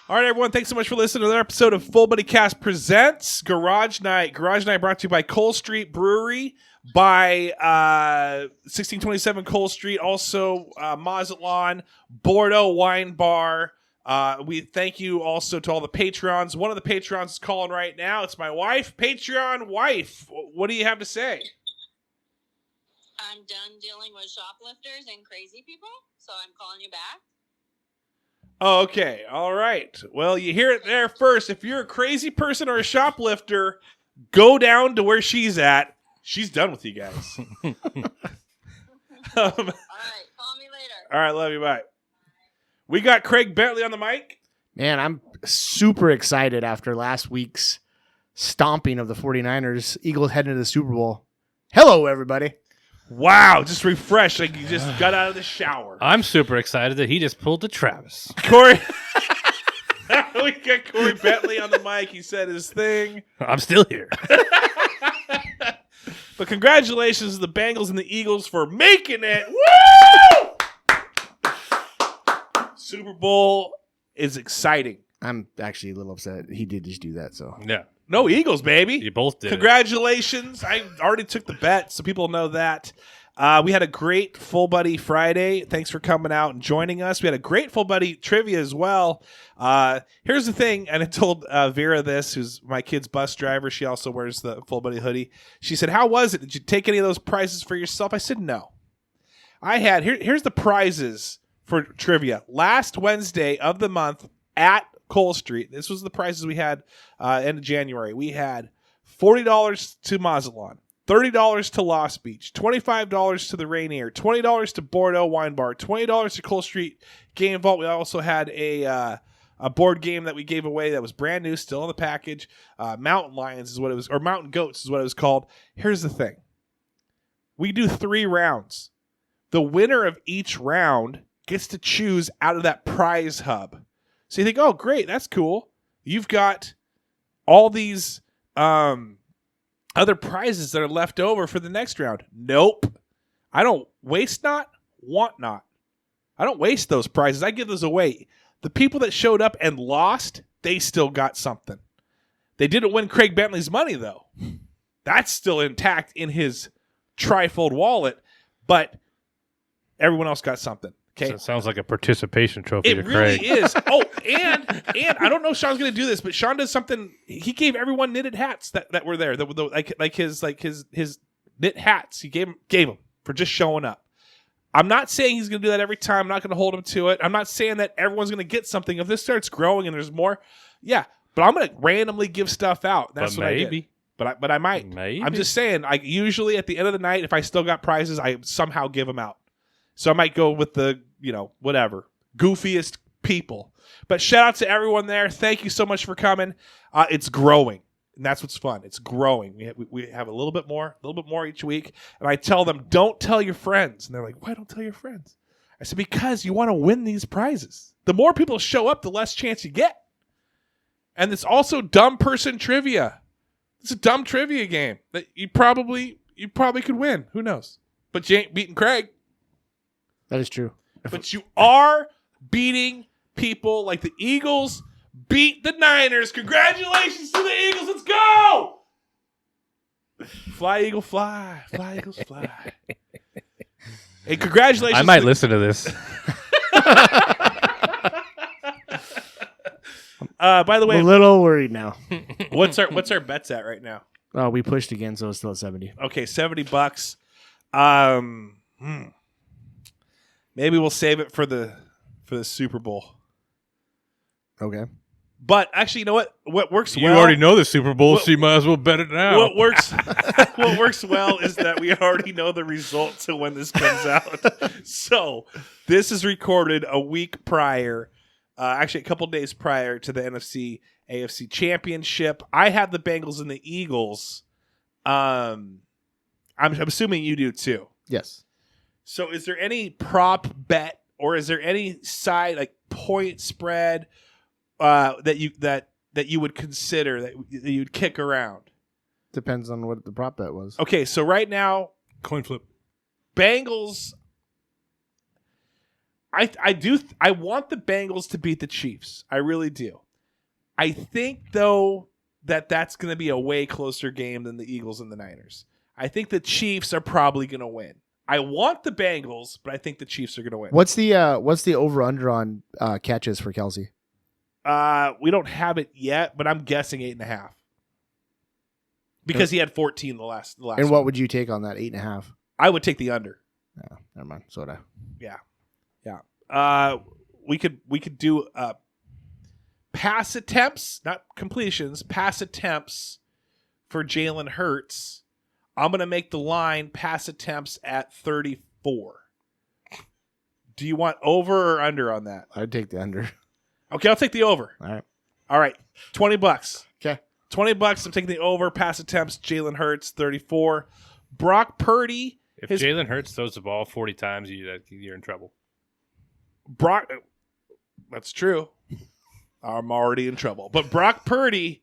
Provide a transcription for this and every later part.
All right, everyone. Thanks so much for listening to another episode of Full Buddy Cast Presents Garage Night. Garage Night brought to you by Cole Street Brewery, by 1627 Cole Street, also Mazatlan, Bordeaux Wine Bar. We thank you also to all the Patreons. One of the Patreons is calling right now. It's my wife, Patreon wife. What do you have to say? I'm done dealing with shoplifters and crazy people, so I'm calling you back. Oh, okay. All right. Well, you hear it there first. If you're a crazy person or a shoplifter, go down to where she's at. She's done with you guys. All right, call me later. All right, love you. Bye. We got Craig Bentley on the mic. Man, I'm super excited after last week's stomping of the 49ers. Eagles heading to the Super Bowl. Hello, everybody. Wow, just refreshed like you just got out of the shower. I'm super excited that he just pulled the Travis. Corey. We got Corey Bentley on the mic. He said his thing. I'm still here. But congratulations to the Bengals and the Eagles for making it. Woo! Super Bowl is exciting. I'm actually a little upset. He did just do that, so. Yeah. No Eagles, baby. You both did. Congratulations. I already took the bet, so people know that. We had a great Full Buddy Friday. Thanks for coming out and joining us. We had a great Full Buddy trivia as well. Here's the thing, and I told Vera this, who's my kid's bus driver. She also wears the Full Buddy hoodie. She said, how was it? Did you take any of those prizes for yourself? I said, no. I had, here's the prizes for trivia. Last Wednesday of the month at Cole Street, this was the prizes we had end of January. We had $40 to Mazatlan, $30 to Lost Beach, $25 to the Rainier, $20 to Bordeaux Wine Bar, $20 to Cole Street Game Vault. We also had a board game that we gave away that was brand new, still in the package. Mountain Lions is what it was, or Mountain Goats is what it was called. Here's the thing. We do 3 rounds. The winner of each round gets to choose out of that prize hub. So you think, oh, great, that's cool. You've got all these other prizes that are left over for the next round. Nope. I don't waste not, want not. I don't waste those prizes. I give those away. The people that showed up and lost, they still got something. They didn't win Craig Bentley's money, though. That's still intact in his trifold wallet, but everyone else got something. Okay. So it sounds like a participation trophy to really Craig. Is. Oh, and I don't know if Sean's going to do this, but Sean does something. He gave everyone knitted hats that were there. Like his knit hats. He gave them for just showing up. I'm not saying he's going to do that every time. I'm not going to hold him to it. I'm not saying that everyone's going to get something. If this starts growing and there's more, yeah. But I'm going to randomly give stuff out. That's what I did. But I might. Maybe. I'm just saying. I usually at the end of the night, if I still got prizes, I somehow give them out. So I might go with the, whatever, goofiest people. But shout out to everyone there. Thank you so much for coming. It's growing, and that's what's fun. It's growing. We have a little bit more each week. And I tell them, don't tell your friends. And they're like, why don't tell your friends? I said, because you want to win these prizes. The more people show up, the less chance you get. And it's also dumb person trivia. It's a dumb trivia game that you probably could win. Who knows? But you ain't beating Craig. That is true. But you are beating people like the Eagles beat the Niners. Congratulations to the Eagles. Let's go! Fly, Eagle, fly. Fly, Eagles, fly. Hey, congratulations. I might listen to this. By the way, I'm a little worried now. what's our bets at right now? Oh, we pushed again, so it's still at 70. Okay, $70. Maybe we'll save it for the Super Bowl. Okay. But actually, you know what? What works You well? already know the Super Bowl, so you might as well bet it now. What works well is that we already know the results of when this comes out. So this is recorded a week prior, actually a couple days prior to the NFC AFC Championship. I have the Bengals and the Eagles. I'm assuming you do too. Yes. So is there any prop bet or is there any side like point spread that you would consider that you'd kick around? Depends on what the prop bet was. Okay, so right now, Coin flip. Bengals I want the Bengals to beat the Chiefs. I really do. I think though that's going to be a way closer game than the Eagles and the Niners. I think the Chiefs are probably going to win. I want the Bengals, but I think the Chiefs are going to win. What's the over under on catches for Kelsey? We don't have it yet, but I'm guessing 8.5. Because he had 14 the last And one. what would you take on that 8.5? I would take the under. No, never mind. So would I. Yeah. We could do pass attempts, not completions, pass attempts for Jalen Hurts. I'm going to make the line pass attempts at 34. Do you want over or under on that? I'd take the under. Okay, I'll take the over. All right. $20. Okay. $20. I'm taking the over. Pass attempts, Jalen Hurts, 34. Brock Purdy. If Jalen Hurts throws the ball 40 times, you're in trouble. That's true. I'm already in trouble. But Brock Purdy,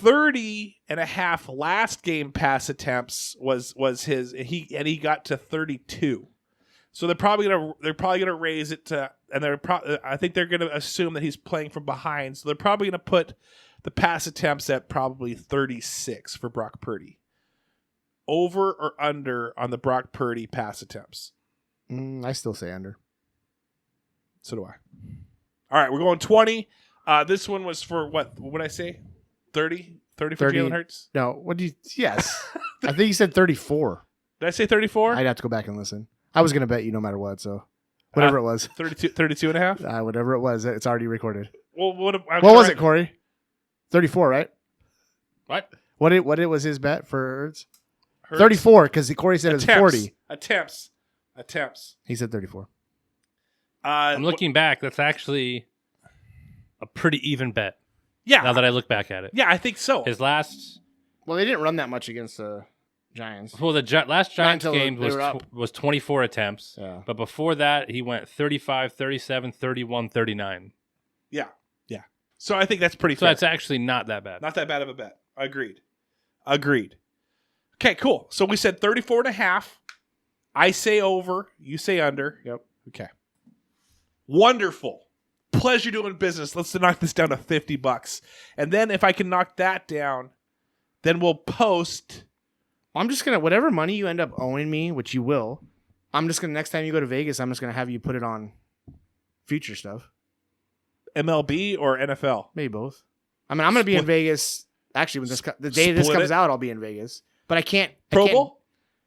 30.5 last game pass attempts was his. He got to 32. So they're probably gonna raise it to, and I think they're gonna assume that he's playing from behind. So they're probably gonna put the pass attempts at probably 36 for Brock Purdy. Over or under on the Brock Purdy pass attempts? I still say under. So do I. All right, we're going 20. This one was for what? What would I say? 30? 30 for 30. Jalen Hurts? No, what do you? Yes, I think you said 34. Did I say 34? I'd have to go back and listen. I was gonna bet you no matter what, so whatever it was, 32 and a half? whatever it was, it's already recorded. Well, what was it, Corey? 34, right? What? What it was his bet for Hurts? 34, because Corey said it's 40. Attempts. He said 34. I'm looking back. That's actually a pretty even bet. Yeah. Now that I look back at it. Yeah, I think so. His last... Well, they didn't run that much against the Giants. Well, the last Giants until game they were up. was 24 attempts. Yeah. But before that, he went 35, 37, 31, 39. Yeah. So I think that's pretty So fair. that's actually not that bad. Not that bad of a bet. Agreed. Okay, cool. So we said 34.5. I say over. You say under. Yep. Okay. Wonderful. Pleasure doing business. Let's knock this down to $50. And then if I can knock that down, then we'll post. I'm just gonna, whatever money you end up owing me, which you will, I'm just gonna, next time you go to Vegas, I'm just gonna have you put it on future stuff. MLB or NFL? Maybe both. I mean, I'm gonna be in Vegas. Actually, when the day this comes out, I'll be in Vegas. But I can't. Pro Bowl?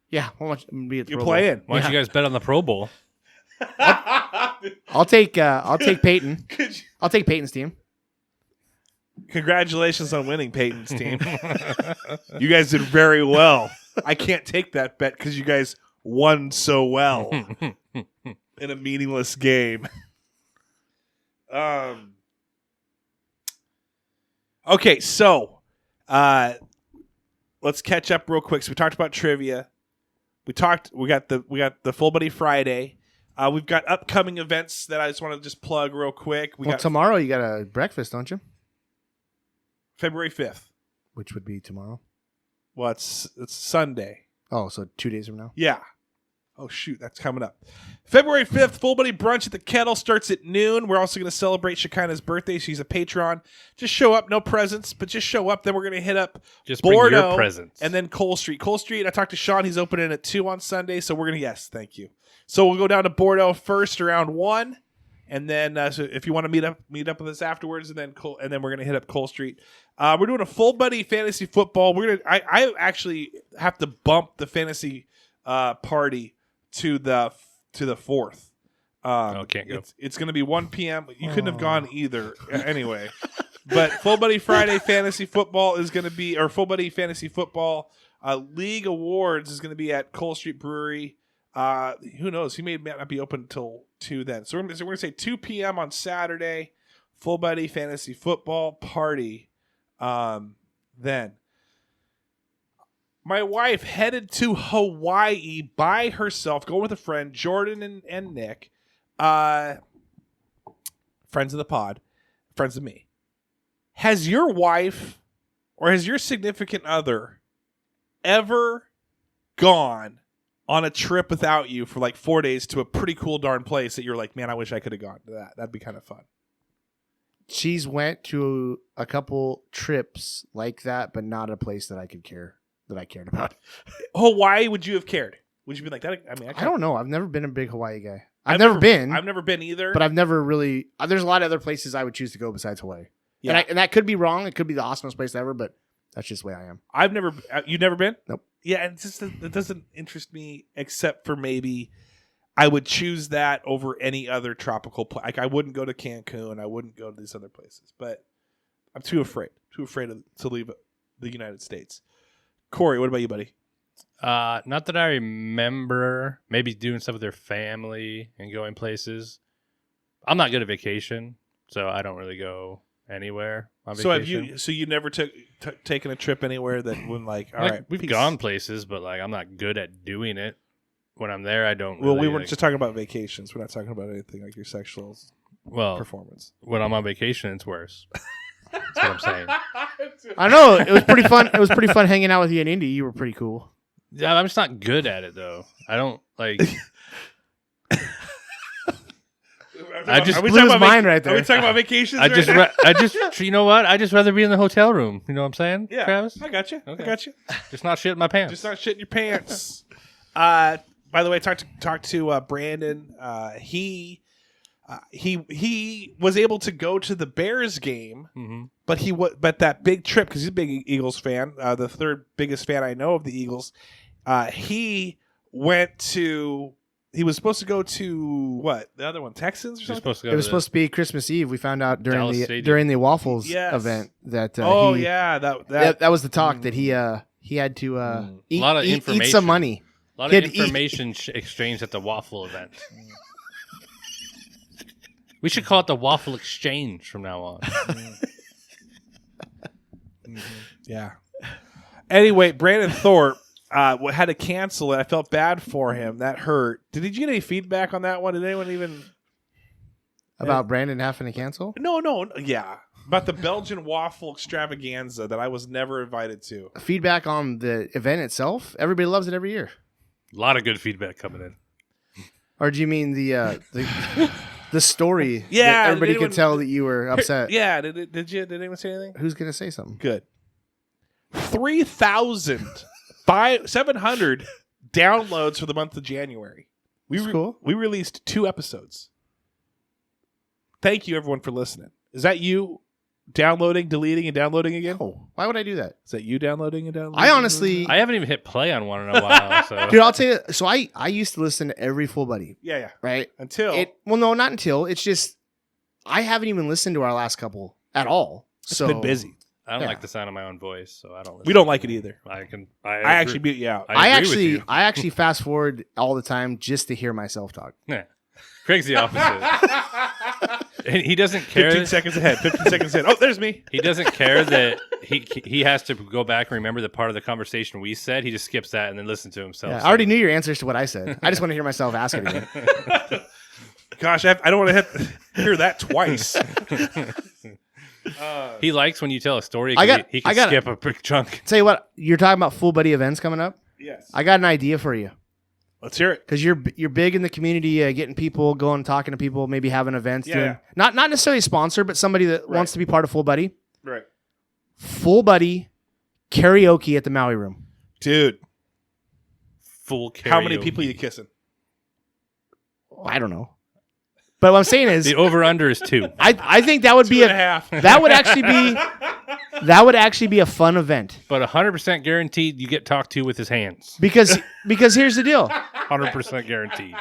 Yeah, how much? I'm gonna be at the You Pro play Bowl. in. Why don't you guys bet on the Pro Bowl? I'll take Peyton. I'll take Peyton's team. Congratulations on winning Peyton's team. You guys did very well. I can't take that bet because you guys won so well in a meaningless game. Okay, so let's catch up real quick. So we talked about trivia. We got the Full Buddy Friday. We've got upcoming events that I just want to just plug real quick. We got tomorrow you got a breakfast, don't you? February 5th. Which would be tomorrow. Well, it's Sunday. Oh, so 2 days from now. Yeah. Oh, shoot. That's coming up. February 5th, Full Buddy Brunch at the Kettle starts at noon. We're also going to celebrate Shekinah's birthday. She's a patron. Just show up. No presents, but just show up. Then we're going to hit up Just bring Bordeaux your presents. and then Cole Street. Cole Street, I talked to Sean. He's opening at 2 on Sunday. So we're going to, yes, thank you. So we'll go down to Bordeaux first around 1. And then so if you want to meet up with us afterwards, and then we're going to hit up Cole Street. We're doing a Full Buddy fantasy football. I actually have to bump the fantasy party to the 4th. Can't go. It's going to be 1 p.m. You couldn't have gone either anyway. But Full Buddy Friday fantasy football is going to be, or Full Buddy fantasy football league awards is going to be at Cole Street Brewery. Who knows? He may not be open until 2 then. So we're going to say 2 p.m. on Saturday. Full Buddy fantasy football party. Then. My wife headed to Hawaii by herself, going with a friend, Jordan and Nick. Friends of the pod. Friends of me. Has your wife or has your significant other ever gone on a trip without you for like 4 days to a pretty cool darn place that you're like, man, I wish I could have gone to that. That'd be kind of fun. She's went to a couple trips like that, but not a place that I cared about. Hawaii, would you have cared? Would you be like that? I mean, I don't know. I've never been a big Hawaii guy. I've never been. I've never been either. But I've never really. There's a lot of other places I would choose to go besides Hawaii. Yeah. And that could be wrong. It could be the awesomest place ever, but that's just the way I am. I've never. You've never been? Nope. Yeah, it doesn't interest me except for maybe I would choose that over any other tropical place. Like I wouldn't go to Cancun. I wouldn't go to these other places. But I'm too afraid. To leave the United States. Corey, what about you, buddy? Not that I remember. Maybe doing stuff with their family and going places. I'm not good at vacation, so I don't really go anywhere on vacation. So you never taken a trip anywhere that when all right, we've peace. gone places, but I'm not good at doing it. When I'm there, I don't. Well, really, we weren't just talking about vacations. We're not talking about anything like your sexual performance. When I'm on vacation, it's worse. That's what I'm saying. I know it was pretty fun. It was pretty fun hanging out with you in Indy. You were pretty cool. Yeah, I'm just not good at it though. I don't like. I just blew his mind right there. Are we talking about vacations? You know what? I just rather be in the hotel room. You know what I'm saying? Yeah, Travis? I got you. Okay. I got you. Just not shit in my pants. Just not shit in your pants. By the way, talked to Brandon. He was able to go to the Bears game, mm-hmm. but that big trip because he's a big Eagles fan, the third biggest fan I know of the Eagles. He was supposed to go to what? The other one, Texans or something? It was supposed to be Christmas Eve. We found out during the Waffles event that that was the talk that he had to eat some money. A lot of information exchanged at the waffle event. We should call it the Waffle Exchange from now on. Yeah. Anyway, Brandon Thorpe had to cancel it. I felt bad for him. That hurt. Did you get any feedback on that one? Did anyone even about Brandon having to cancel? No. Yeah, about the Belgian waffle extravaganza that I was never invited to. Feedback on the event itself? Everybody loves it every year. A lot of good feedback coming in. Or do you mean the story? Yeah, that everybody could tell that you were upset. Yeah, did anyone say anything? Who's gonna say something? Good. 3,700 downloads for the month of January. Cool. We released 2 episodes. Thank you, everyone, for listening. Is that you downloading, deleting, and downloading again? Oh, why would I do that? Is that you downloading and downloading? I honestly... I haven't even hit play on one in a while. So. Dude, I'll tell you... So I used to listen to every Full Buddy. Yeah. Right? Well, no, not until. It's just... I haven't even listened to our last couple at all. It's been busy. I don't like the sound of my own voice, so I don't listen. We don't like it either. I actually mute you out. I actually fast forward all the time just to hear myself talk. Yeah. Craig's the opposite. And he doesn't care. 15 seconds ahead. Oh, there's me. He doesn't care that he has to go back and remember the part of the conversation we said. He just skips that and then listens to himself. Yeah, I already knew your answers to what I said. I just want to hear myself ask it again. Gosh, I don't want to hear that twice. He likes when you tell a story. He can skip a big chunk. Tell you what, you're talking about Full Buddy events coming up? Yes. I got an idea for you. Let's hear it. Because you're big in the community, getting people going, talking to people, maybe having events. Yeah. Not necessarily a sponsor, but somebody that wants to be part of Full Buddy. Right. Full Buddy karaoke at the Maui Room. Dude. Full karaoke. How many people are you kissing? I don't know. But what I'm saying is the over/under is 2. I think that would be 2.5. That would actually be a fun event. But 100% guaranteed you get talked to with his hands. Because here's the deal. 100% guaranteed.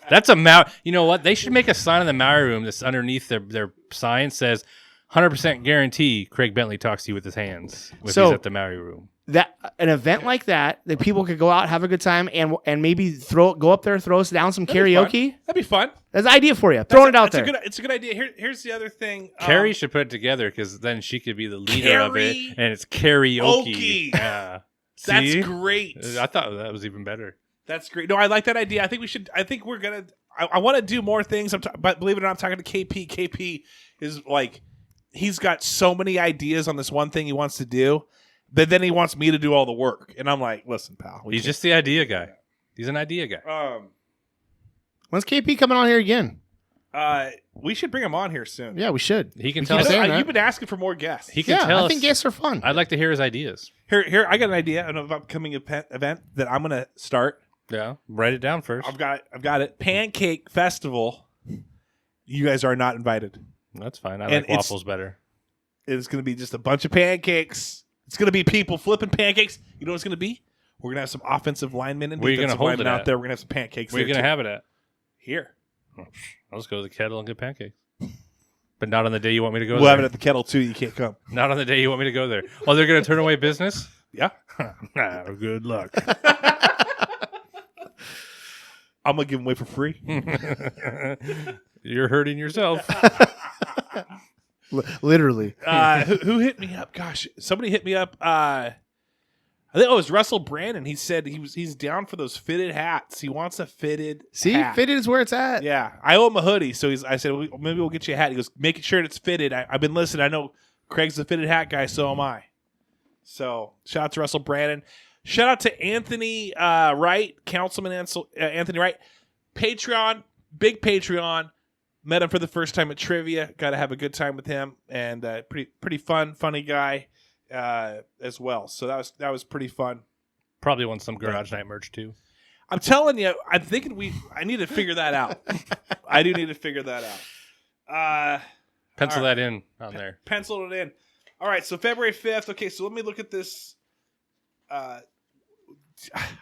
That's a Maui. You know what? They should make a sign in the Maui Room that's underneath their sign says 100% guarantee Craig Bentley talks to you with his hands when he's at the Maui Room. That an event like that people could go out, have a good time, and maybe go up there, throw us down some karaoke. That'd be fun. That's an idea for you. Throwing it out there. It's a good idea. Here's the other thing. Keri should put it together because then she could be the leader of it, and it's karaoke. Yeah, that's great. I thought that was even better. That's great. No, I like that idea. I think we're gonna. I want to do more things. But believe it or not, I'm talking to KP. KP is like, he's got so many ideas on this one thing he wants to do. But then he wants me to do all the work. And I'm like, listen, pal. He's just the idea guy. He's an idea guy. When's KP coming on here again? We should bring him on here soon. Yeah, we should. He can tell us. You've been asking for more guests. He can tell us. I think guests are fun. I'd like to hear his ideas. Here, I got an idea of an upcoming event that I'm gonna start. Yeah, write it down first. I've got it. Pancake Festival. You guys are not invited. That's fine. I like waffles better. It's gonna be just a bunch of pancakes. It's gonna be people flipping pancakes. You know what it's gonna be? We're gonna have some offensive linemen and defensive linemen out there. We're gonna have some pancakes. Where are you gonna have it at? Here. I'll just go to the kettle and get pancakes. But not on the day you want me to go we'll there. Have it at the kettle, too. You can't come. Not on the day you want me to go there. Oh, they're going to turn away business? Yeah. Good luck. I'm going to give them away for free. You're hurting yourself. Literally. Who hit me up? Gosh, somebody hit me up. I think it was Russell Brandon. He said he's down for those fitted hats. He wants a fitted hat. Fitted is where it's at. Yeah. I owe him a hoodie. So I said, well, maybe we'll get you a hat. He goes, make sure it's fitted. I've been listening. I know Craig's the fitted hat guy. So am I. So shout out to Russell Brandon. Shout out to Anthony Wright, Councilman Anthony Wright. Patreon, big Patreon. Met him for the first time at trivia. Got to have a good time with him. And pretty fun, funny guy. As well, so that was pretty fun. Probably won some garage night merch too. I'm telling you, I'm thinking I need to figure that out. I do need to figure that out. Pencil that in on there. Pencil it in. All right, so February 5th. Okay, so let me look at this.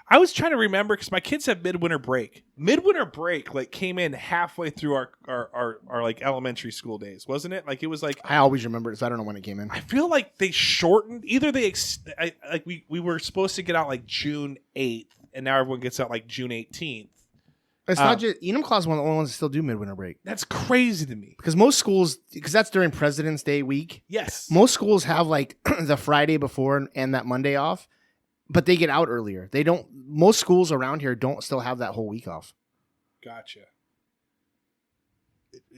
I was trying to remember because my kids have midwinter break. Midwinter break like came in halfway through our like elementary school days, wasn't it? Like it was like I always remember it, so I don't know when it came in. I feel like they shortened. Either we were supposed to get out like June 8th, and now everyone gets out like June 18th. It's not just Enumclaw is one of the only ones that still do midwinter break. That's crazy to me because most schools, because that's during President's Day week. Yes, most schools have like the Friday before and that Monday off. But they get out earlier. They don't. Most schools around here don't still have that whole week off. Gotcha.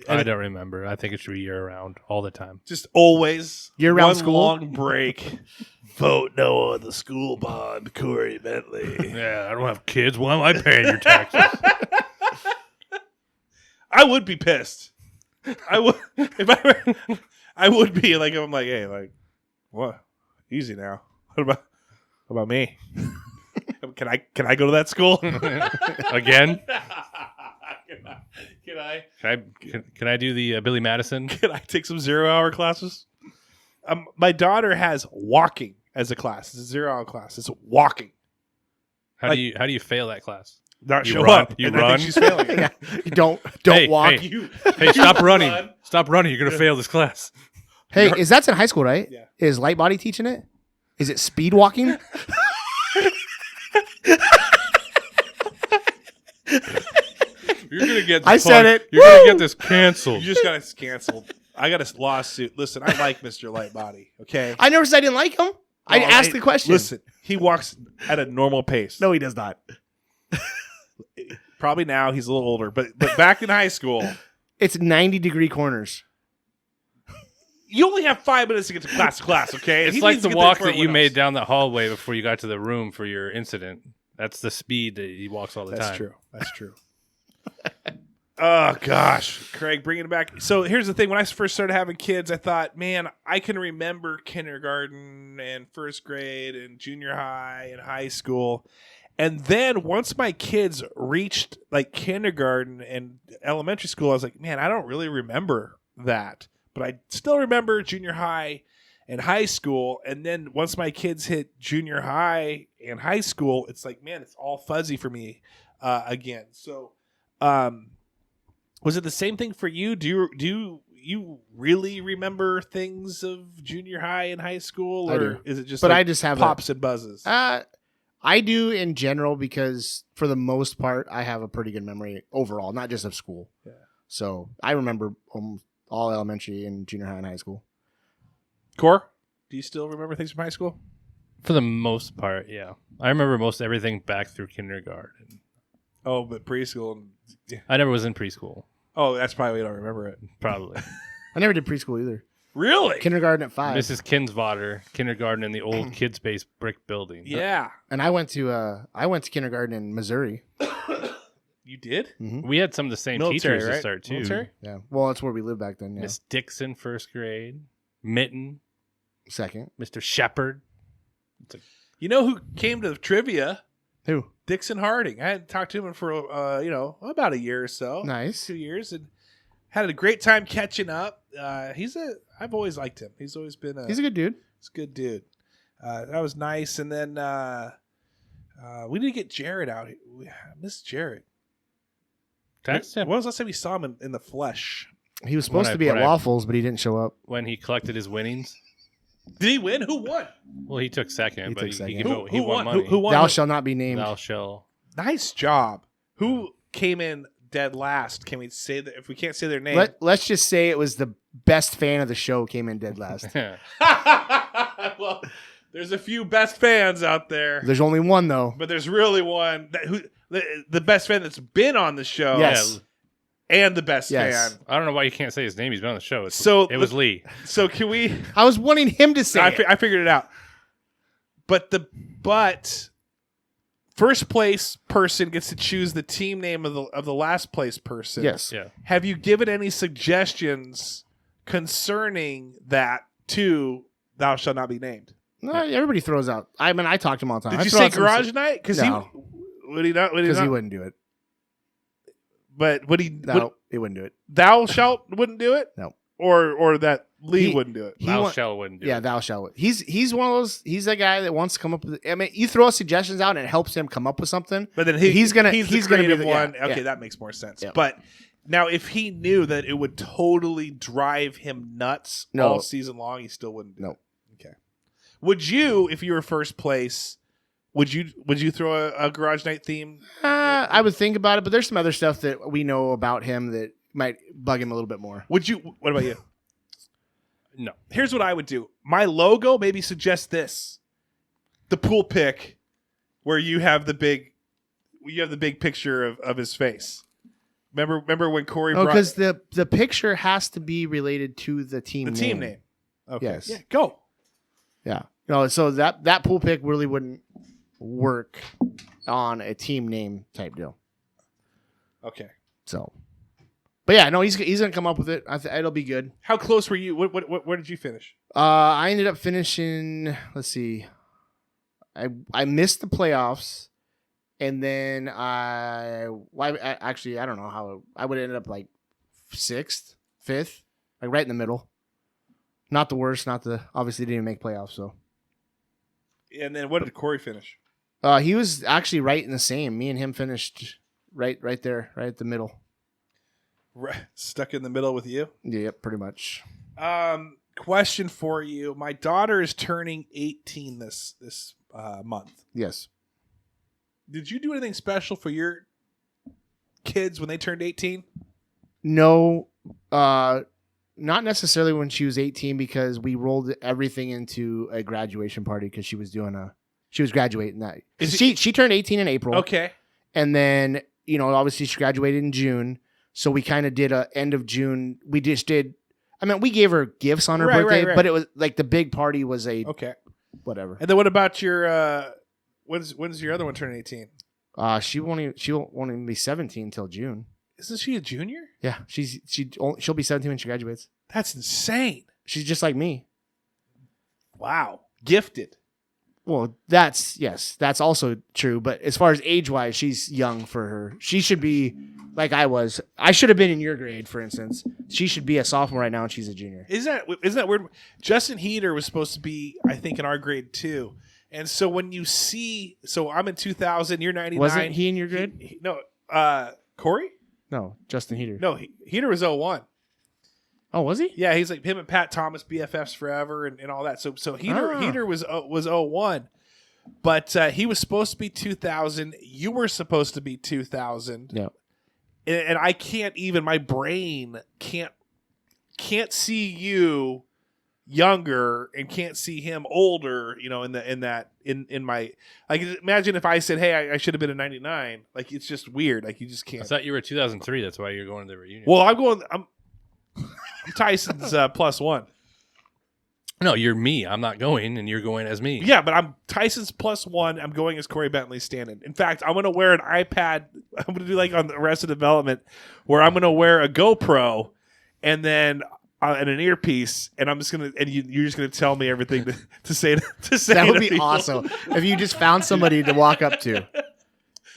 I don't remember. I think it should be year round, all the time. Just always year-round school. Long break. Vote no on the school bond, Corey Bentley. Yeah, I don't have kids. Why am I paying your taxes? I would be pissed. I would if I would be like I'm like, hey, like what? Easy now. What about me? Can I go to that school again? Can I do the Billy Madison? Can I take some 0-hour classes? My daughter has walking as a class. It's a 0-hour class. It's walking. How do you fail that class? Not show up. You run. I think she's failing. Yeah. You don't walk. Hey, stop running. Stop running. You're gonna fail this class. Hey, that's in high school, right? Yeah. Is Light Body teaching it? Is it speed walking? You're gonna get. I said it. You're gonna get this canceled. You just got us canceled. I got a lawsuit. Listen, I like Mr. Lightbody. Okay. I never said I didn't like him. I asked the question. Listen, he walks at a normal pace. No, he does not. Probably now he's a little older, but back in high school, it's 90-degree corners. You only have 5 minutes to get to class, okay? It's like the walk that you made down the hallway before you got to the room for your incident. That's the speed that he walks all the time. That's true. Oh, gosh. Craig, bringing it back. So here's the thing. When I first started having kids, I thought, man, I can remember kindergarten and first grade and junior high and high school. And then once my kids reached like kindergarten and elementary school, I was like, man, I don't really remember that. But I still remember junior high and high school. And then once my kids hit junior high and high school, it's like, man, it's all fuzzy for me again. So was it the same thing for you? Do you really remember things of junior high and high school? Or is it just I just have pops and buzzes? I do in general because for the most part, I have a pretty good memory overall, not just of school. Yeah. So I remember all elementary and junior high and high school. Core, do you still remember things from high school? For the most part, yeah. I remember most everything back through kindergarten. Oh, but preschool. I never was in preschool. Oh, that's probably why you don't remember it. Probably. I never did preschool either. Really? Kindergarten at 5. Mrs. Kinsvater, kindergarten in the old kids' based brick building. Yeah. And I went to kindergarten in Missouri. You did? Mm-hmm. We had some of the same Military, teachers right? to start too. Military? Yeah. Well, that's where we lived back then. Yeah. Miss Dixon, first grade. Mitten, second. Mr. Shepherd. You know who came to trivia? Who? Dixon Harding. I hadn't talked to him for about a year or so. Nice. 2 years, and had a great time catching up. I've always liked him. He's always been he's a good dude. He's a good dude. That was nice. And then we need to get Jared out. I miss Jared. Text him. When was the last time we saw him in the flesh? He was supposed to be at Waffles, but he didn't show up. When he collected his winnings. Did he win? Who won? Well, he took second, He but took second. he won money. Who won? Thou shall not be named. Thou shall. Nice job. Who came in dead last? Can we say that if we can't say their name? Let's just say it was the best fan of the show came in dead last. Well, there's a few best fans out there. There's only one though. But there's really one the best fan that's been on the show. Yes. And the best Yes. fan. I don't know why you can't say his name. He's been on the show. It was Lee. So can we? I was wanting him to say it. I figured it out. But first place person gets to choose the team name of the last place person. Yes. Yeah. Have you given any suggestions concerning that to Thou Shalt Not Be Named? No, everybody throws out. I mean, I talk to him all the time. Did you say Garage Night? Because No. would he not? Because he wouldn't do it. But would he? No, he wouldn't do it. Thou Shalt wouldn't do it. No. Or that Lee wouldn't do it. Thou shall wouldn't do it. Yeah, Thou shalt. He's one of those. He's that guy that wants to come up with. I mean, you throw suggestions out and it helps him come up with something. But then he's gonna be the one. Yeah, Okay, yeah. that makes more sense. Yeah. But now, if he knew that it would totally drive him nuts all season long, he still wouldn't do it. Okay. Would you, if you were first place, would you throw a Garage Night theme? I would think about it, but there's some other stuff that we know about him that might bug him a little bit more. Would you? What about you? No. Here's what I would do. My logo maybe suggests this: the pool pic, where you have the big picture of his face. Remember when Corey? Oh, because the picture has to be related to the team. The team name. Okay. Yes. Yeah. Go. Yeah. No. So that pool pic really wouldn't work on a team name type deal. Okay. So. But yeah, no, he's gonna come up with it. It'll be good. How close were you? Where did you finish? I ended up finishing. Let's see. I missed the playoffs, and then I don't know how I would end up like 6th, 5th, like right in the middle. Not the worst. Obviously didn't even make playoffs. So. And then what did Corey finish? He was actually right in the same. Me and him finished right there, right at the middle. Stuck in the middle with you? Yep, pretty much. Question for you. My daughter is turning 18 this month. Yes. Did you do anything special for your kids when they turned 18? No, not necessarily when she was 18 because we rolled everything into a graduation party because she was graduating that. She turned 18 in April. Okay. And then, obviously she graduated in June. So we kind of did a end of June. We just did. I mean, we gave her gifts on her birthday, but it was like the big party was whatever. And then what about your? When's your other one turning 18? She won't even be 17 until June. Isn't she a junior? Yeah, she'll be 17 when she graduates. That's insane. She's just like me. Wow, gifted. Well, that's also true. But as far as age-wise, she's young for her. She should be like I was. I should have been in your grade, for instance. She should be a sophomore right now, and she's a junior. Isn't that weird? Justin Heater was supposed to be, I think, in our grade too. And so when you see, I'm in 2000, you're 99. Wasn't he in your grade? No, Corey? No, Justin Heater. No, Heater was 01. Oh, was he? Yeah, he's like him and Pat Thomas, BFFs forever, and all that. So Heater was 01, but he was supposed to be 2000. You were supposed to be 2000. Yeah. And I can't even. My brain can't see you younger and can't see him older. In my like. Imagine if I said, "Hey, I should have been a 99." Like it's just weird. Like you just can't. I thought you were 2003. That's why you're going to the reunion. Well, I'm Tyson's +1. No, you're me. I'm not going, and you're going as me. Yeah, but I'm Tyson's +1. I'm going as Corey Bentley stand-in. In fact, I'm going to wear an iPad. I'm going to do like on the Arrested Development, where I'm going to wear a GoPro and then and an earpiece, and I'm just going to, and you're just going to tell me everything to say to say. That would to be people. awesome if you just found somebody to walk up to.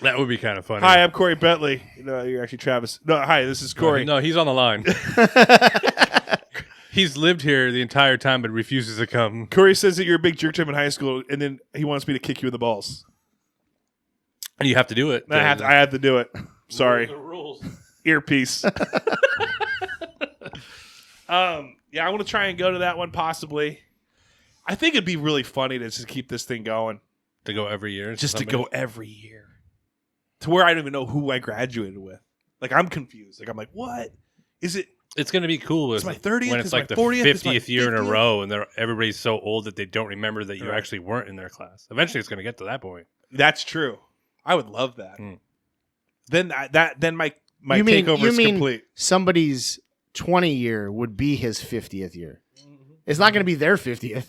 That would be kind of funny. Hi, I'm Corey Bentley. No, you're actually Travis. No, hi, this is Corey. No, he's on the line. He's lived here the entire time, but refuses to come. Corey says that you're a big jerk to him in high school, and then he wants me to kick you in the balls. And you have to do it. I have to do it. Sorry. The rules. Earpiece. Yeah, I want to try and go to that one possibly. I think it'd be really funny to just keep this thing going. To go every year? Just to go every year. To where I don't even know who I graduated with. Like, I'm confused. Like, I'm like, what? Is it? It's going to be cool. It's my 30th. When it's like the 40th, 50th year in a row, and everybody's so old that they don't remember that you actually weren't in their class. Eventually, it's going to get to that point. That's true. I would love that. Then my You mean- takeover you is mean- complete. Somebody's 20 year would be his 50th year. It's not going to be their 50th.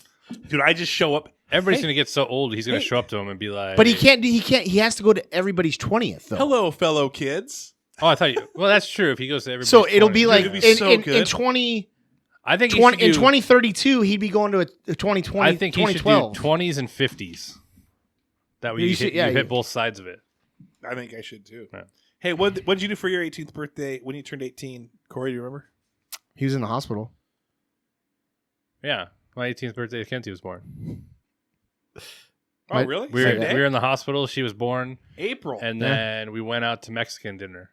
Dude, I just show up. Everybody's going to get so old, he's going to show up to them and be like... But he can't. He has to go to everybody's 20th though. Hello, fellow kids. Oh, I thought you... Well, that's true. If he goes to everybody's So it'll be 20th. like It'd be so in good. 20. I think he 20 should in do- 2032, he'd be going to a 2020. I think he should do 2012. 20s and 50s. That way You you, should- hit, yeah, you hit you- both sides of it. I think I should too. Yeah. Hey, what did you do for your 18th birthday when you turned 18? Corey, do you remember? He was in the hospital. Yeah. My 18th birthday, Kenty was born. Oh, My- really? We Same were, day? we were in the hospital. She was born. April. And then we went out to Mexican dinner.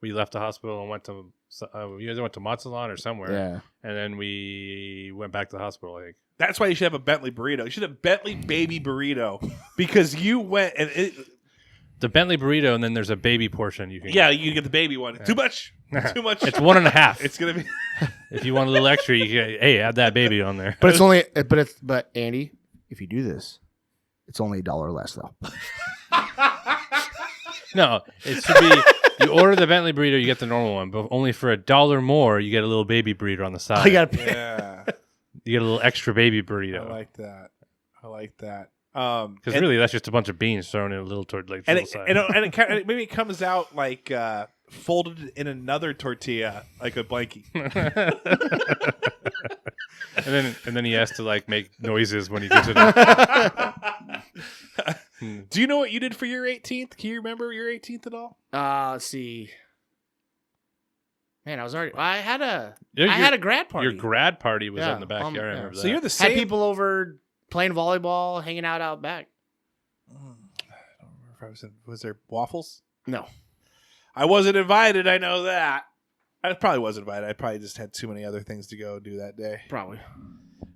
We left the hospital and went to... you guys went to Mazatlan or somewhere. Yeah. And then we went back to the hospital, I think. That's why you should have a Bentley burrito. You should have Bentley baby burrito because you went and The Bentley burrito, and then there's a baby portion. You can yeah, you get the baby one. Too much. Too much. It's 1.5. It's gonna be. If you want a little extra, you can, hey, add that baby on there. But it's only. But Andy, if you do this, it's only $1 less though. No, it should be. You order the Bentley burrito, you get the normal one, but only for $1 more, you get a little baby burrito on the side. I got to pay. Yeah, You get a little extra baby burrito. I like that. I like that. Because really, that's just a bunch of beans thrown in a little like and little it, side. and it kind of, maybe it comes out like folded in another tortilla, like a blankie. and then he has to like make noises when he gets it up. Do you know what you did for your 18th? Can you remember your 18th at all? Let's see. Man, I had a grad party. Your grad party was Yeah, in the backyard. I yeah. remember So that. you're the Had same. people over playing volleyball, hanging out back. I don't remember if I was there waffles? No. I wasn't invited. I know that. I probably wasn't invited. I probably just had too many other things to go do that day. Probably.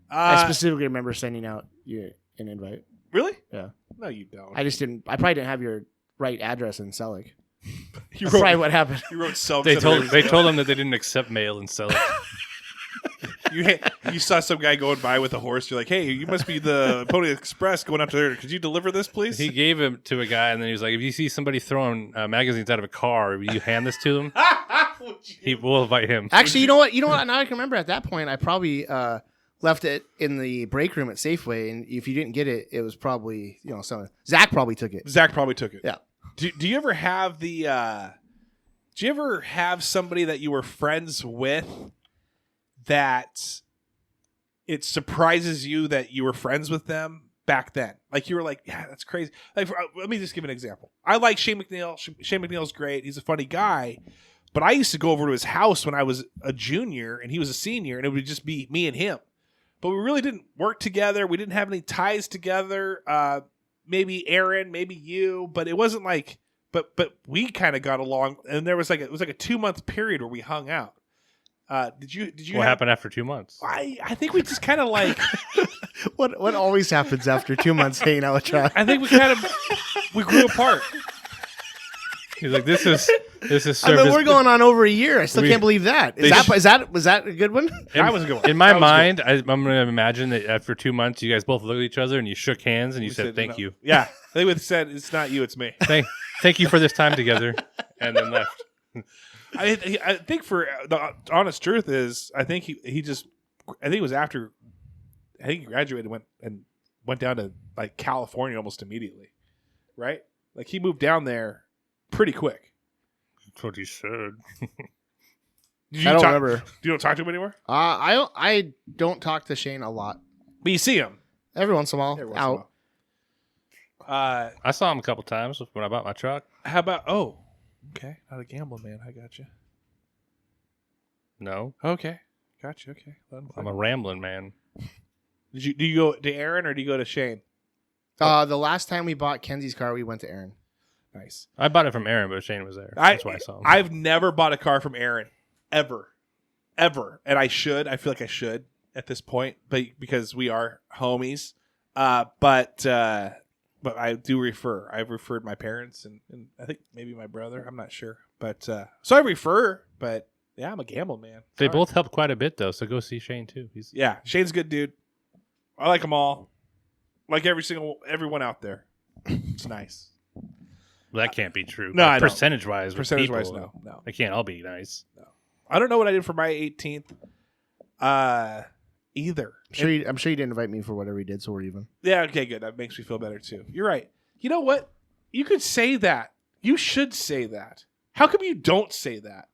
I Uh, specifically remember sending out you an invite. really? Yeah. No, you don't. I probably didn't have your right address in Selleck. you That's wrote, probably what happened. you wrote self. They told him that they didn't accept mail and sell it. You saw some guy going by with a horse. You're like, hey, you must be the Pony Express going up to there. Could you deliver this, please? He gave him to a guy, and then he was like, "If you see somebody throwing magazines out of a car, will you hand this to him? He will invite him." Actually, you know what? Now I can remember at that point, I probably left it in the break room at Safeway, and if you didn't get it, it was probably someone. Zach probably took it. Zach probably took it. Yeah. Do you ever have the? Do you ever have somebody that you were friends with that it surprises you that you were friends with them back then? Like you were like, yeah, that's crazy. Like, let me just give an example. I like Shane McNeil. Shane McNeil's great. He's a funny guy. But I used to go over to his house when I was a junior and he was a senior, and it would just be me and him. But we really didn't work together. We didn't have any ties together. Maybe Aaron, maybe you, but it wasn't like. But we kind of got along, and it was like a 2-month period where we hung out. Did you? What happened after 2 months? I think we just kind of like. What always happens after 2 months hanging out with Trav? I think we grew apart. He's like, "This is I service." mean, we're going on over a year. I still can't believe that. Was that a good one? That was a good one. In my That was mind, I'm going to imagine that after 2 months, you guys both looked at each other and you shook hands and you We said, "Thank no. you, Yeah, they would have said it's not you, it's me. thank you for this time together," and then left. I think for the honest truth is, I think he just, I think it was after he graduated and went down to like California almost immediately, right? Like he moved down there pretty quick. That's what he said. Did I don't talk, remember. You don't talk to him anymore? I don't talk to Shane a lot. But you see him Every once in a while. every once in a Out. while. I saw him a couple times when I bought my truck. How about? Oh, okay. Not a gambling man. I got you. No, Okay, got you. Okay. Let him I'm a rambling man. do you go to Aaron or do you go to Shane? The last time we bought Kenzie's car, we went to Aaron. Nice. I bought it from Aaron, but Shane was there. That's why I saw him. I've never bought a car from Aaron, ever, and I should. I feel like I should at this point, but because we are homies. But I do refer. I've referred my parents and I think maybe my brother. I'm not sure, but so I refer. But yeah, I'm a gamble man. They Sorry. both helped quite a bit, though, so go see Shane, too. Yeah, Shane's a good dude. I like them all. Like everyone out there. It's nice. That can't be true. No, I don't. Percentage-wise, Percentage-wise, people, no. They can't all be nice. I don't know what I did for my 18th. Either. I'm sure you didn't invite me for whatever you did, so we're even. Yeah, okay, good. That makes me feel better too. You're right. You know what? You could say that. You should say that. How come you don't say that?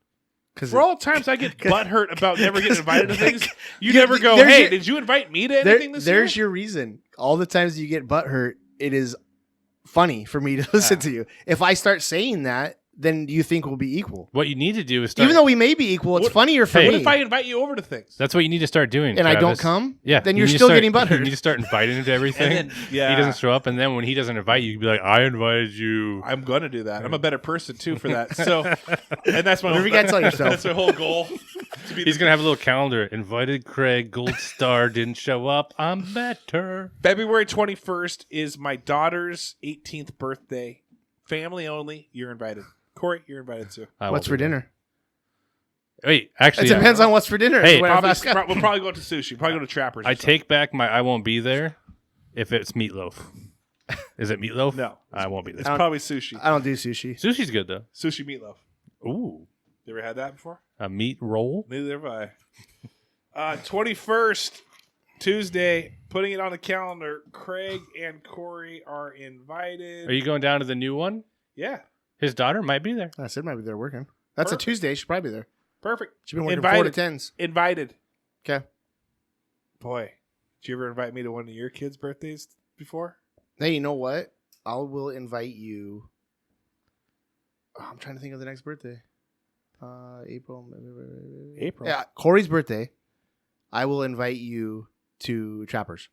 For all times I get butthurt about never getting invited to things, you never go, hey, did you invite me to anything this year? There's your reason. All the times you get butthurt, it is funny for me to listen to you. If I start saying that, then you think we'll be equal. What you need to do is start... Even though we may be equal, it's funnier for me. What if I invite you over to things? That's what you need to start doing, and Travis. I don't come? Yeah. Then you you're need to still start- getting butthurt. You need to start inviting him to everything. And then, yeah. He doesn't show up, and then when he doesn't invite you, you can be like, I invited you. I'm going to do that. I'm a better person, too, for that. So, and that's my Whatever you gotta tell yourself. That's my whole goal. He's going to have a little calendar. Invited Craig, gold star, didn't show up. I'm better. February 21st is my daughter's 18th birthday. Family only. You're invited. Corey, you're invited too. What's for dinner? Wait, actually, It depends on what's for dinner. Hey, What if I We'll ask- probably go to sushi. Probably go to Trappers. or I something. take back my I won't be there if it's meatloaf. Is it meatloaf? No. I won't be It's there. probably sushi. I don't do sushi. Sushi's good, though. Sushi meatloaf. Ooh. You ever had that before? A meat roll? Neither have I. 21st, Tuesday, putting it on the calendar. Craig and Corey are invited. Are you going down to the new one? Yeah. His daughter might be there. I said maybe they're working. That's Perfect. a Tuesday. She'll probably be there. Perfect. She's been working Invited. 4 to 10s. Invited. Okay. Boy, did you ever invite me to one of your kids' birthdays before? Hey, you know what? I will invite you. Oh, I'm trying to think of the next birthday. April. Yeah, Corey's birthday. I will invite you to Trappers.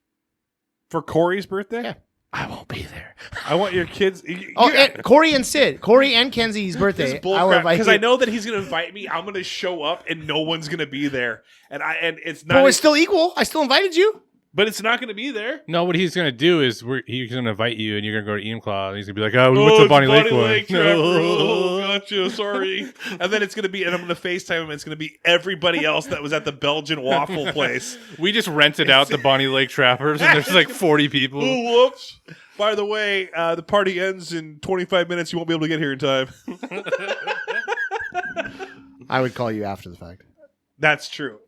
For Corey's birthday? Yeah. I won't be there. I want your kids. And Corey and Sid. Corey and Kenzie's birthday. I will invite because you. I know that he's going to invite me. I'm going to show up and no one's going to be there, and it's not. Bro, it's still equal. I still invited you. but it's not going to be there. No, what he's going to do is he's going to invite you, and you're going to go to Ian Claw, and he's going to be like, oh, we went to it's Bonnie Lake Trevor. one. Oh, gotcha. Sorry. And then it's going to be, and I'm going to FaceTime him. And it's going to be everybody else that was at the Belgian waffle place. We just rented out the Bonnie Lake Trappers, and there's like 40 people. Oh, whoops. By the way, the party ends in 25 minutes. You won't be able to get here in time. I would call you after the fact. That's true.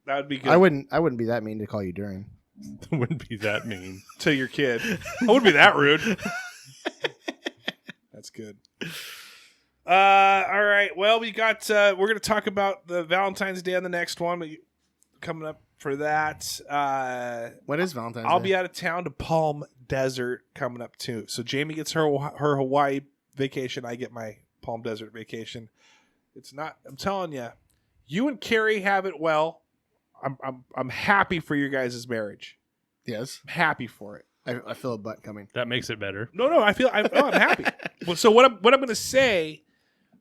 That would be good. I wouldn't be that mean to call you during. Wouldn't be that mean. To your kid. I wouldn't be that rude. That's good. All right. Well, we got. We're going to talk about the Valentine's Day on the next one. But coming up for that. What is Valentine's I'll Day? be out of town to Palm Desert coming up too. So Jamie gets her Hawaii vacation. I get my Palm Desert vacation. It's not. I'm telling you, you and Keri have it well. I'm happy for your guys' marriage. Yes. I'm happy for it. I feel a butt coming. That makes it better. No, I'm happy. Well, so what I'm going to say,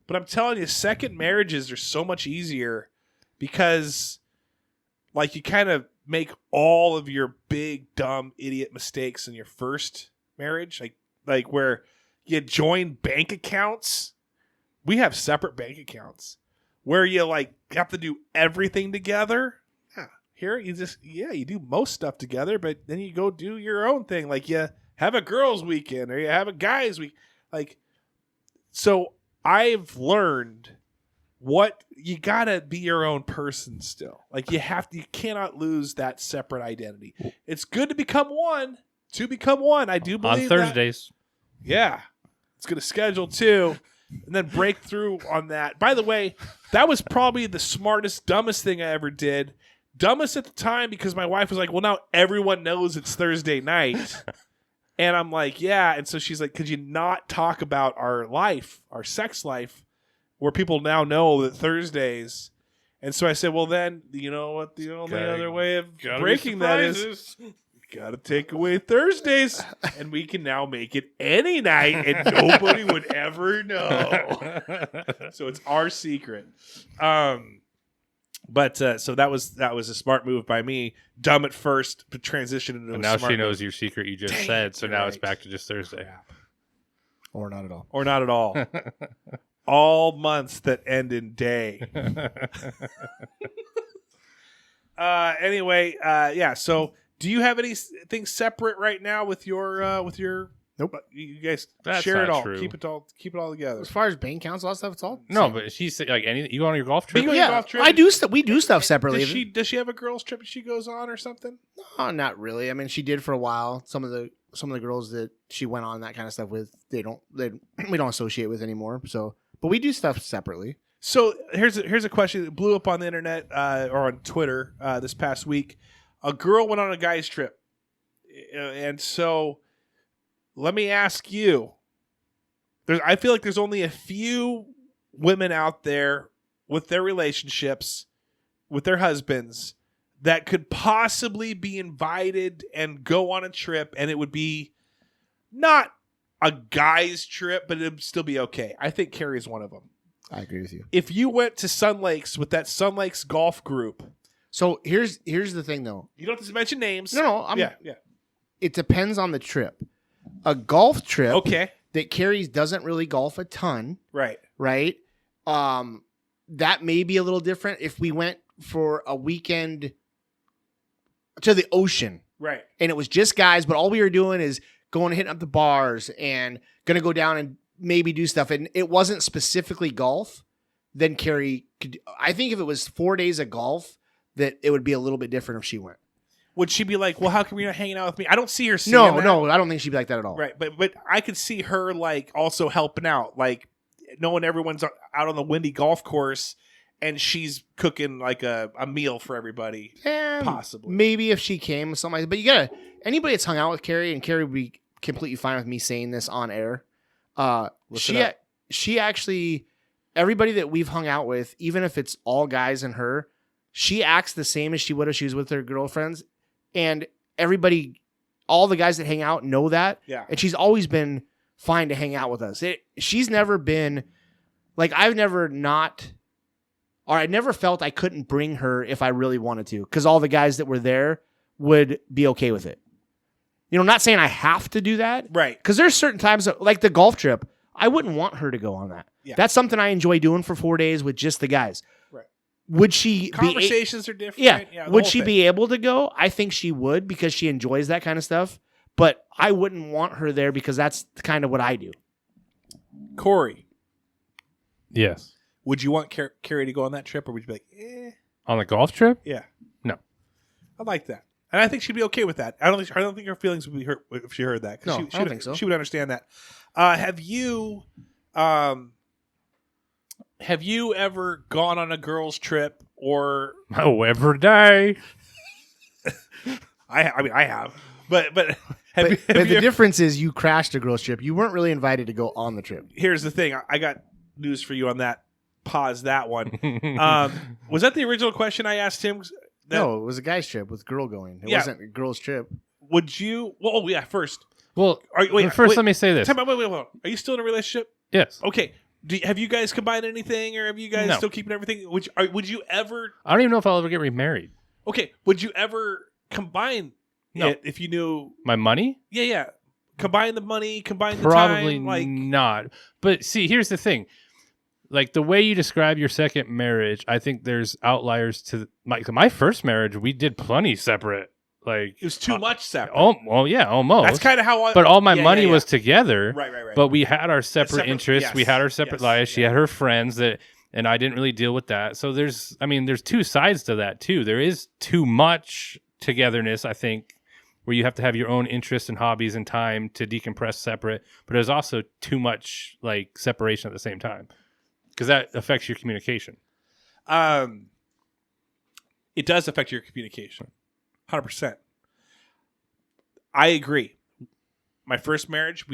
but I'm telling you, second marriages are so much easier because, like, you kind of make all of your big dumb idiot mistakes in your first marriage, like where you join bank accounts. We have separate bank accounts where you like have to do everything together. Here, you do most stuff together, but then you go do your own thing. Like you have a girls' weekend or you have a guys' week. Like, so I've learned what you gotta be your own person still. Like you cannot lose that separate identity. It's good to become one. I do believe on Thursdays. That. Yeah, it's gonna schedule 2, and then break through on that. By the way, that was probably the smartest, dumbest thing I ever did. Dumbest at the time because my wife was like, "Well, now everyone knows it's Thursday night," and I'm like, "Yeah." And so she's like, "Could you not talk about our life, our sex life?" Where people now know that Thursdays, and so I said, well, then you know what the only other way of breaking that is, got to take away Thursdays, and we can now make it any night, and nobody would ever know. So it's our secret. But so that was a smart move by me. Dumb at first, but transition into and a now smart she knows move. your secret you just said. So now it's back to just Thursday, Or not at all. Or not at all. All months that end in day. Anyway, yeah. So, do you have anything separate right now with your? Nope. You guys That's share it not all. true. Keep it all together. As far as bank accounts, all that stuff, it's all No, same. but she's like anything. You go on your golf trip? You go on your golf trip? I do. We do stuff separately. Does she have a girls trip she goes on or something? No, not really. I mean, she did for a while. Some of the girls that she went on that kind of stuff with, we don't associate with anymore. So, but we do stuff separately. So here's a question that blew up on the internet or on Twitter this past week. A girl went on a guy's trip, and so let me ask you. I feel like there's only a few women out there with their relationships, with their husbands, that could possibly be invited and go on a trip, and it would be not a guy's trip, but it would still be okay. I think Keri is one of them. I agree with you. If you went to Sun Lakes with that Sun Lakes golf group, So here's the thing, though. you don't have to mention names. No, yeah. It depends on the trip. A golf trip Okay, that Keri doesn't really golf a ton, right. right? That may be a little different if we went for a weekend to the ocean Right. and it was just guys, but all we were doing is going and hitting up the bars and going to go down and maybe do stuff. And it wasn't specifically golf. Then Keri could, I think if it was 4 days of golf, that it would be a little bit different if she went. Would she be like, well, how come you're not hanging out with me? I don't see her saying No, that. no, I don't think she'd be like that at all. Right, but I could see her like also helping out, like knowing everyone's out on the windy golf course, and she's cooking like a meal for everybody. Possibly. Maybe if she came, something like that. But you gotta, anybody that's hung out with Keri, and Keri would be completely fine with me saying this on air. She actually, everybody that we've hung out with, even if it's all guys and her, she acts the same as she would if she was with her girlfriends. And everybody, all the guys that hang out know that. Yeah. And she's always been fine to hang out with us. She's never been, like, I never felt I couldn't bring her if I really wanted to, because all the guys that were there would be okay with it. You know, I'm not saying I have to do that. Right. Because there's certain times, like the golf trip, I wouldn't want her to go on that. Yeah. That's something I enjoy doing for 4 days with just the guys. Right. Would she Conversations are different. Yeah. the Would whole she thing. be able to go? I think she would, because she enjoys that kind of stuff. But I wouldn't want her there because that's kind of what I do. Corey, Yes. would you want Keri to go on that trip, or would you be like, eh? On the golf trip? Yeah. No. I like that. And I think she'd be okay with that. I don't think her feelings would be hurt if she heard that. 'Cause No, she I don't think so. She would understand that. Have you ever gone on a girls' trip, or Oh, every day. I mean I have, but But have the you difference is you crashed a girls' trip. You weren't really invited to go on the trip. here's the thing. I got news for you on that. Pause that one. Was that the original question I asked him? No, it was a guy's trip with girl going. It Yeah. wasn't a girls' trip. Would you? Well, oh yeah. First, Well, wait. let me say this. Time out, wait. Are you still in a relationship? Yes. Okay. Have you guys combined anything, or have you guys No. still keeping everything? Would you ever? I don't even know if I'll ever get remarried. Okay. Would you ever combine No. it if you knew? My money? Yeah. Combine the money. Combine the Probably time. Like not. But see, here's the thing. Like the way you describe your second marriage, I think there's outliers to my first marriage. We did plenty separate. Like it was too much separate. Oh, well, yeah, almost. That's kind of how I. But all my yeah, money yeah. was together. Right. But we had our separate interests. yes, We had our separate yes, lives. She had her friends that and I didn't really deal with that. So there's two sides to that too. There is too much togetherness, I think, where you have to have your own interests and hobbies and time to decompress separate, but there's also too much like separation at the same time, because that affects your communication. It does affect your communication, 100%. I agree. My first marriage,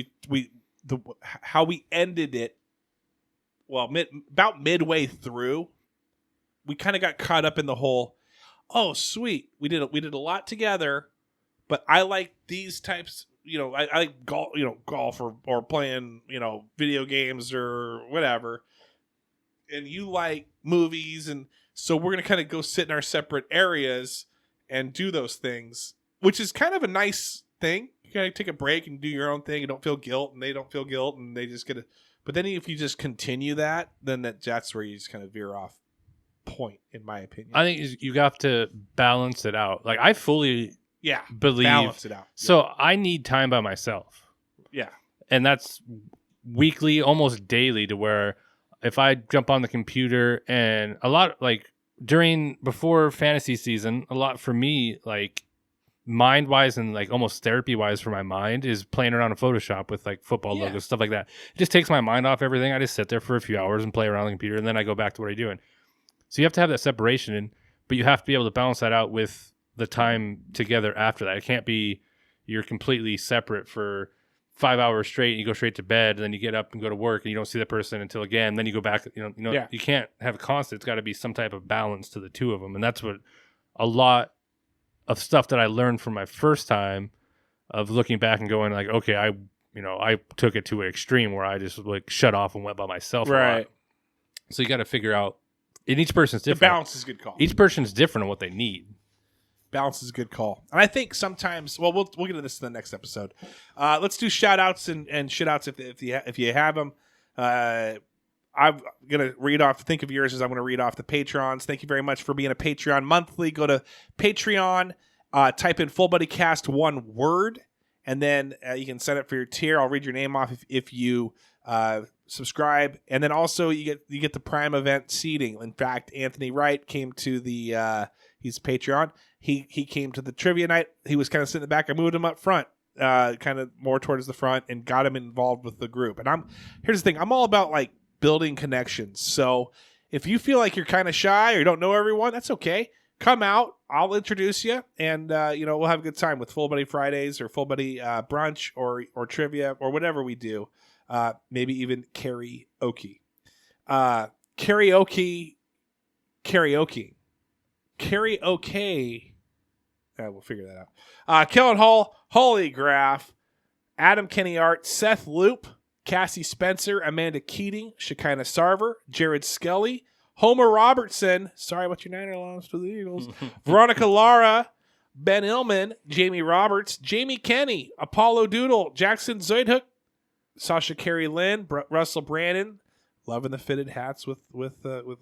how we ended it, well, about midway through, we kind of got caught up in the whole, oh, sweet, we did a lot together, but I like these types, I like golf or playing, video games or whatever, and you like movies, and so we're going to kind of go sit in our separate areas and do those things, which is kind of a nice thing. You got to take a break and do your own thing. You don't feel guilt, and they don't feel guilt, and they just get to. But then if you just continue that, then that's where you just kind of veer off point, in my opinion. I think you have to balance it out. Like, I fully believe. Balance it out. So I need time by myself. Yeah. And that's weekly, almost daily, to where if I jump on the computer, and a lot, like before fantasy season, a lot for me, like mind wise and like almost therapy wise for my mind, is playing around in Photoshop with like football logos, stuff like that. It just takes my mind off everything. I just sit there for a few hours and play around on the computer, and then I go back to what I'm doing. So you have to have that separation, but you have to be able to balance that out with the time together after that. It can't be you're completely separate for 5 hours straight, and you go straight to bed, and then you get up and go to work, and you don't see the person until again. Then you go back. You can't have a constant. It's got to be some type of balance to the two of them, and that's what a lot of stuff that I learned from my first time of looking back and going like, okay, I took it to an extreme where I just like shut off and went by myself. Right. A lot. So you got to figure out. And each person's different. The balance is a good call. Each person's different on what they need. Balance is a good call. And I think sometimes, well, we'll get into this in the next episode. Let's do shout outs and shit outs if you have them. I'm going to read off, think of yours as I'm going to read off the Patrons. Thank you very much for being a Patreon monthly. Go to Patreon, type in Full Buddy Cast, one word, and then you can sign up for your tier. I'll read your name off if you subscribe. And then also you get the Prime event seating. In fact, Anthony Wright came to he's Patreon. He came to the trivia night. He was kind of sitting in the back. I moved him up front, kind of more towards the front, and got him involved with the group. And here's the thing. I'm all about like building connections. So if you feel like you're kind of shy or you don't know everyone, that's okay. Come out. I'll introduce you, and we'll have a good time with Full Buddy Fridays or Full Buddy brunch or trivia or whatever we do. Maybe even Keri-Okay. Keri-Okay. We'll figure that out. Kellen Hall, Holy Graph, Adam Kenny Art, Seth Loop, Cassie Spencer, Amanda Keating, Shekinah Sarver, Jared Skelly, Homer Robertson, sorry about your Niner loss to the Eagles, Veronica Lara, Ben Illman, Jamie Roberts, Jamie Kenny, Apollo Doodle, Jackson Zoidhook, Sasha Carey Lynn, Russell Brandon, loving the fitted hats with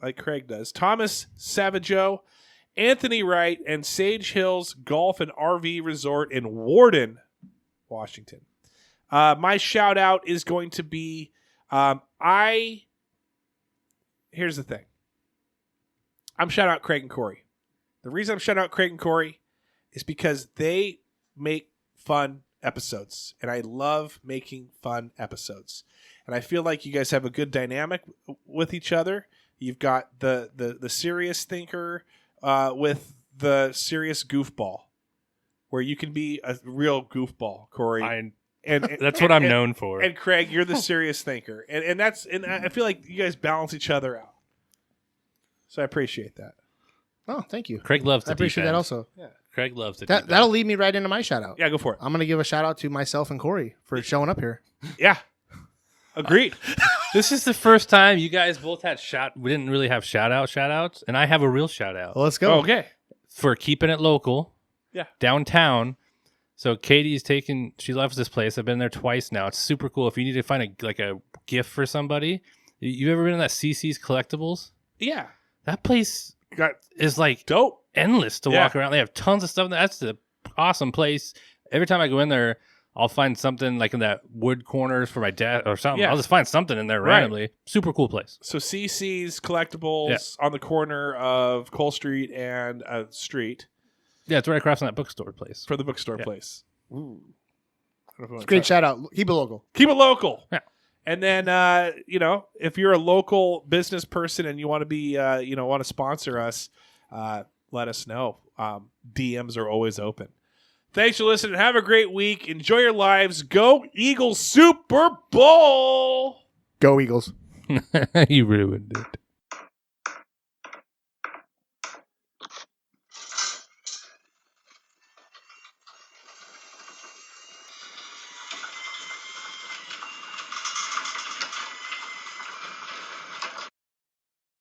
like Craig does, Thomas Savageau, Anthony Wright, and Sage Hills Golf and RV Resort in Warden, Washington. My shout out is going to be here's the thing. I'm shouting out Craig and Corey. The reason I'm shouting out Craig and Corey is because they make fun episodes, and I love making fun episodes. And I feel like you guys have a good dynamic with each other. You've got the serious thinker with the serious goofball, where you can be a real goofball, Corey. And that's what I'm known for. And Craig, you're the serious thinker, and I feel like you guys balance each other out. So I appreciate that. Oh, thank you. Craig loves the I appreciate deep that end. also. Yeah. Craig loves it. That'll lead me right into my shout out. Yeah, go for it. I'm going to give a shout out to myself and Corey for showing up here. Yeah. Agreed. This is the first time you guys both had we didn't really have shout outs, and I have a real shout out. Well, let's go. Okay. For keeping it local. Yeah. Downtown. So she loves this place. I've been there twice now. It's super cool. If you need to find a gift for somebody, you ever been in that CC's Collectibles? Yeah. That place is like dope, endless to walk around. They have tons of stuff. That's the awesome place. Every time I go in there, I'll find something like in that wood corners for my dad or something. Yeah. I'll just find something in there Right. randomly. Super cool place. So CC's Collectibles on the corner of Cole Street and Street Yeah, it's right across from that bookstore place. for the bookstore Yeah. place. Ooh. I don't know if we wanna Great talk- shout out. Keep it local. Keep it local. Yeah. And then, if you're a local business person and you want to be, want to sponsor us, let us know. DMs are always open. Thanks for listening. Have a great week. Enjoy your lives. Go Eagles Super Bowl. Go Eagles. You ruined it.